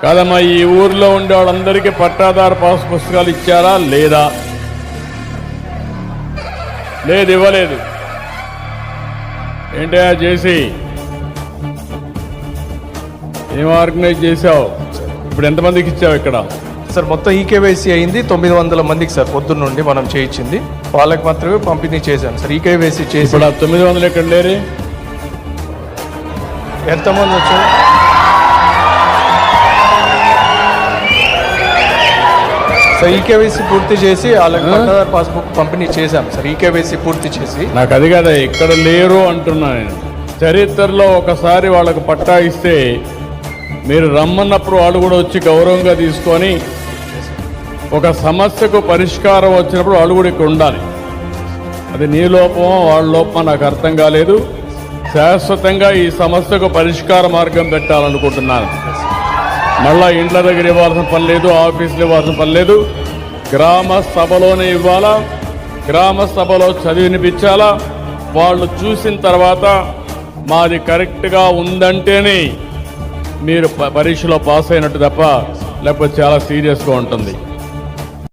కాదమ్మా, ఈ ఊర్లో ఉండే వాళ్ళందరికీ పట్టాదారు పాస్ పుస్తకాలు ఇచ్చారా లేదా? లేదు, ఇవ్వలేదు. ఏంటా చేసి ఏం ఆర్గనైజ్ చేసావు? ఇప్పుడు ఎంతమందికి ఇచ్చావు ఇక్కడ? సార్ మొత్తం ఈకేవైసీ అయింది 900 మందికి సార్. పొద్దున్న నుండి మనం చేయించింది వాళ్ళకి మాత్రమే పంపిణీ చేశాను సార్. ఈకేవైసీ చేసి ఇప్పుడు 900 ఎక్కడ లేరు? ఎంతమంది వచ్చారు సార్? ఈకేవైసీ పూర్తి చేసి వాళ్ళకి పట్టాదారు పాస్బుక్ పంపిణీ చేశాం సార్. ఈకేవైసీ పూర్తి చేసి. నాకు అది కదా, ఇక్కడ లేరు అంటున్నా నేను. చరిత్రలో ఒకసారి వాళ్ళకు పట్టా ఇస్తే మీరు రమ్మన్నప్పుడు వాళ్ళు కూడా వచ్చి గౌరవంగా తీసుకొని ఒక సమస్యకు పరిష్కారం వచ్చినప్పుడు వాళ్ళు కూడా ఇక్కడ ఉండాలి. అది నీ లోపమో వాళ్ళ లోపమో నాకు అర్థం కాలేదు. శాశ్వతంగా ఈ సమస్యకు పరిష్కార మార్గం పెట్టాలనుకుంటున్నాను. మళ్ళా ఇండ్ల దగ్గర ఇవ్వాల్సిన పని లేదు, ఆఫీసులు ఇవ్వాల్సిన పని లేదు. గ్రామ సభలోనే ఇవ్వాలా, గ్రామ సభలో చదివినిపించాలా. వాళ్ళు చూసిన తర్వాత మాది కరెక్ట్గా ఉందంటేనే మీరు పరీక్షలో పాస్ అయినట్టు తప్ప, లేకపోతే చాలా సీరియస్గా ఉంటుంది.